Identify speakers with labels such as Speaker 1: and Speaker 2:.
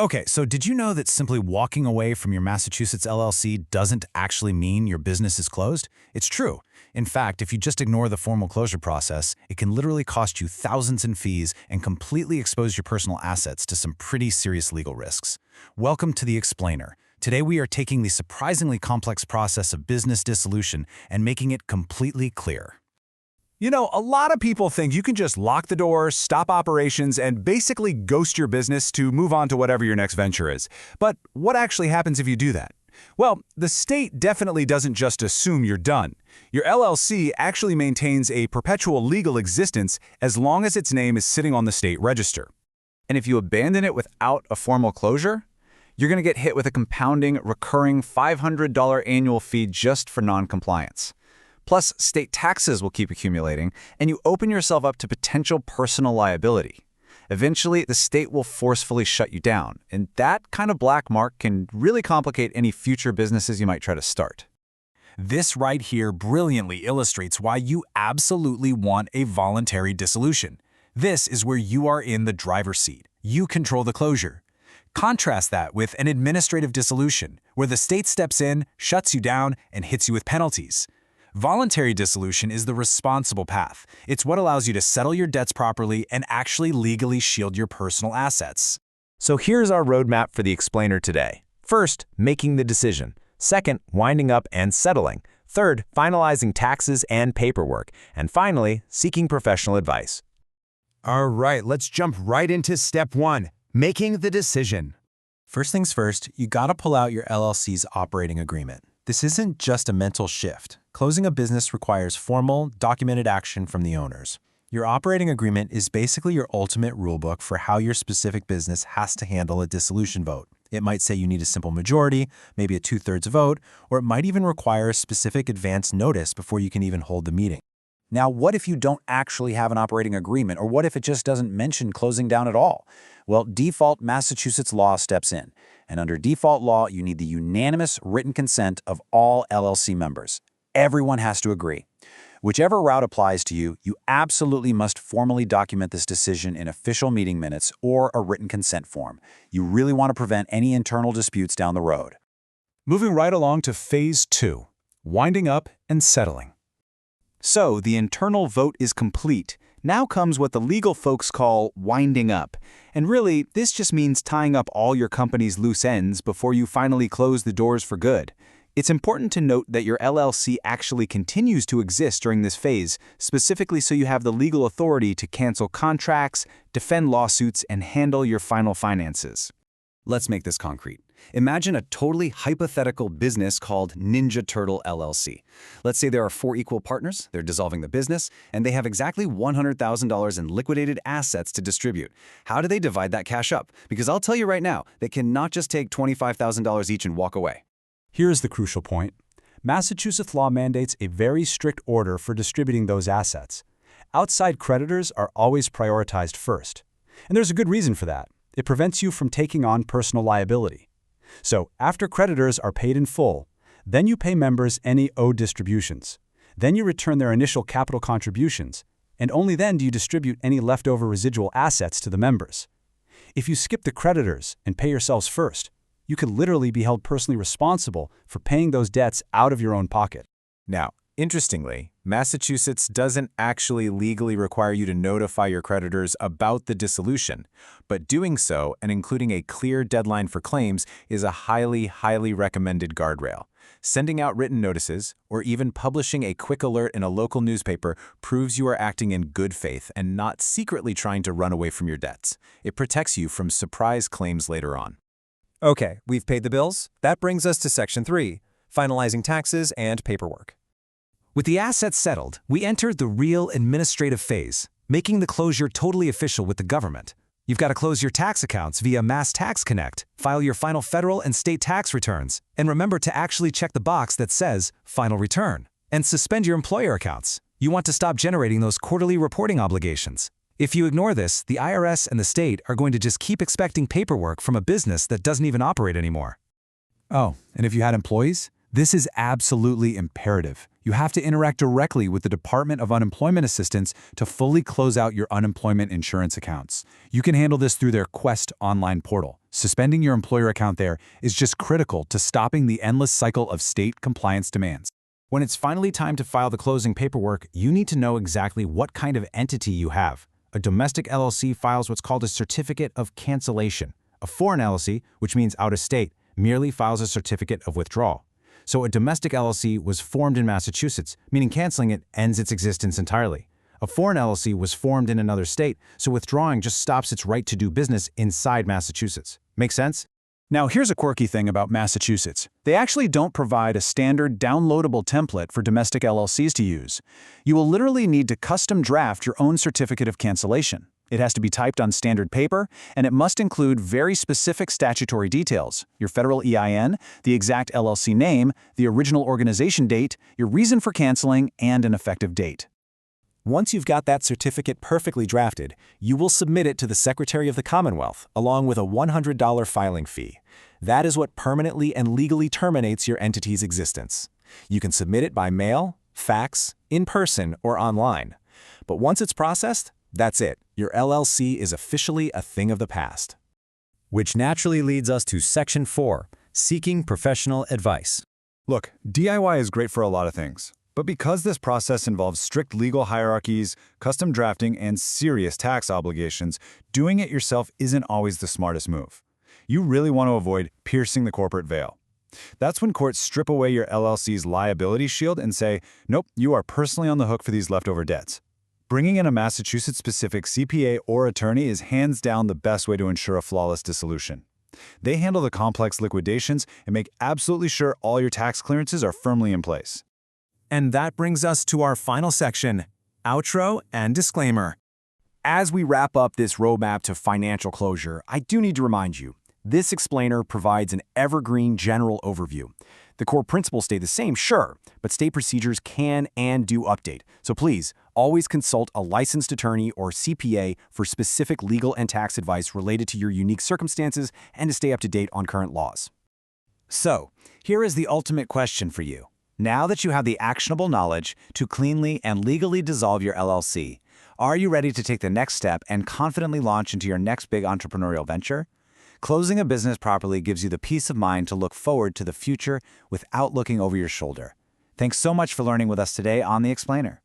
Speaker 1: Okay, so did you know that simply walking away from your Massachusetts LLC doesn't actually mean your business is closed? It's true. In fact, if you just ignore the formal closure process, it can literally cost you thousands in fees and completely expose your personal assets to some pretty serious legal risks. Welcome to The Explainer. Today we are taking the surprisingly complex process of business dissolution and making it completely clear.
Speaker 2: You know, a lot of people think you can just lock the doors, stop operations, and basically ghost your business to move on to whatever your next venture is. But what actually happens if you do that? Well, the state definitely doesn't just assume you're done. Your LLC actually maintains a perpetual legal existence as long as its name is sitting on the state register. And if you abandon it without a formal closure, you're going to get hit with a compounding, recurring $500 annual fee just for non-compliance. Plus, state taxes will keep accumulating, and you open yourself up to potential personal liability. Eventually, the state will forcefully shut you down, and that kind of black mark can really complicate any future businesses you might try to start.
Speaker 1: This right here brilliantly illustrates why you absolutely want a voluntary dissolution. This is where you are in the driver's seat. You control the closure. Contrast that with an administrative dissolution, where the state steps in, shuts you down, and hits you with penalties. Voluntary dissolution is the responsible path. It's what allows you to settle your debts properly and actually legally shield your personal assets.
Speaker 2: So here's our roadmap for the explainer today. First, making the decision. Second, winding up and settling. Third, finalizing taxes and paperwork. And finally, seeking professional advice.
Speaker 3: All right, let's jump right into step one, making the decision.
Speaker 1: First things first, you gotta pull out your LLC's operating agreement. This isn't just a mental shift. Closing a business requires formal, documented action from the owners. Your operating agreement is basically your ultimate rulebook for how your specific business has to handle a dissolution vote. It might say you need a simple majority, maybe a 2/3 vote, or it might even require a specific advance notice before you can even hold the meeting. Now, what if you don't actually have an operating agreement, or what if it just doesn't mention closing down at all? Well, default Massachusetts law steps in, and under default law, you need the unanimous written consent of all LLC members. Everyone has to agree. Whichever route applies to you, you absolutely must formally document this decision in official meeting minutes or a written consent form. You really want to prevent any internal disputes down the road.
Speaker 2: Moving right along to phase 2, winding up and settling. So the internal vote is complete. Now comes what the legal folks call winding up. And really, this just means tying up all your company's loose ends before you finally close the doors for good. It's important to note that your LLC actually continues to exist during this phase, specifically so you have the legal authority to cancel contracts, defend lawsuits, and handle your final finances.
Speaker 1: Let's make this concrete. Imagine a totally hypothetical business called Ninja Turtle LLC. Let's say there are 4 equal partners, they're dissolving the business, and they have exactly $100,000 in liquidated assets to distribute. How do they divide that cash up? Because I'll tell you right now, they cannot just take $25,000 each and walk away.
Speaker 2: Here's the crucial point. Massachusetts law mandates a very strict order for distributing those assets. Outside creditors are always prioritized first. And there's a good reason for that. It prevents you from taking on personal liability. So after creditors are paid in full, then you pay members any owed distributions. Then you return their initial capital contributions, and only then do you distribute any leftover residual assets to the members. If you skip the creditors and pay yourselves first, you could literally be held personally responsible for paying those debts out of your own pocket.
Speaker 4: Now, interestingly, Massachusetts doesn't actually legally require you to notify your creditors about the dissolution, but doing so and including a clear deadline for claims is a highly recommended guardrail. Sending out written notices or even publishing a quick alert in a local newspaper proves you are acting in good faith and not secretly trying to run away from your debts. It protects you from surprise claims later on.
Speaker 5: Okay, we've paid the bills. That brings us to Section 3, finalizing taxes and paperwork.
Speaker 1: With the assets settled, we entered the real administrative phase, making the closure totally official with the government. You've got to close your tax accounts via Mass Tax Connect, file your final federal and state tax returns, and remember to actually check the box that says Final Return, and suspend your employer accounts. You want to stop generating those quarterly reporting obligations. If you ignore this, the IRS and the state are going to just keep expecting paperwork from a business that doesn't even operate anymore.
Speaker 2: Oh, and if you had employees? This is absolutely imperative. You have to interact directly with the Department of Unemployment Assistance to fully close out your unemployment insurance accounts. You can handle this through their Quest online portal. Suspending your employer account there is just critical to stopping the endless cycle of state compliance demands.
Speaker 4: When it's finally time to file the closing paperwork, you need to know exactly what kind of entity you have. A domestic LLC files what's called a certificate of cancellation. A foreign LLC, which means out of state, merely files a certificate of withdrawal. So a domestic LLC was formed in Massachusetts, meaning canceling it ends its existence entirely. A foreign LLC was formed in another state, so withdrawing just stops its right to do business inside Massachusetts. Make sense?
Speaker 2: Now, here's a quirky thing about Massachusetts. They actually don't provide a standard downloadable template for domestic LLCs to use. You will literally need to custom draft your own certificate of cancellation. It has to be typed on standard paper, and it must include very specific statutory details: your federal EIN, the exact LLC name, the original organization date, your reason for canceling, and an effective date.
Speaker 5: Once you've got that certificate perfectly drafted, you will submit it to the Secretary of the Commonwealth, along with a $100 filing fee. That is what permanently and legally terminates your entity's existence. You can submit it by mail, fax, in person, or online. But once it's processed, that's it. Your LLC is officially a thing of the past. Which naturally leads us to Section 4, Seeking Professional Advice.
Speaker 2: Look, DIY is great for a lot of things. But because this process involves strict legal hierarchies, custom drafting, and serious tax obligations, doing it yourself isn't always the smartest move. You really want to avoid piercing the corporate veil. That's when courts strip away your LLC's liability shield and say, nope, you are personally on the hook for these leftover debts. Bringing in a Massachusetts-specific CPA or attorney is hands down the best way to ensure a flawless dissolution. They handle the complex liquidations and make absolutely sure all your tax clearances are firmly in place.
Speaker 1: And that brings us to our final section, outro and disclaimer.
Speaker 4: As we wrap up this roadmap to financial closure, I do need to remind you, this explainer provides an evergreen general overview. The core principles stay the same, sure, but state procedures can and do update. So please, always consult a licensed attorney or CPA for specific legal and tax advice related to your unique circumstances and to stay up to date on current laws.
Speaker 3: So, here is the ultimate question for you. Now that you have the actionable knowledge to cleanly and legally dissolve your LLC, are you ready to take the next step and confidently launch into your next big entrepreneurial venture? Closing a business properly gives you the peace of mind to look forward to the future without looking over your shoulder. Thanks so much for learning with us today on The Explainer.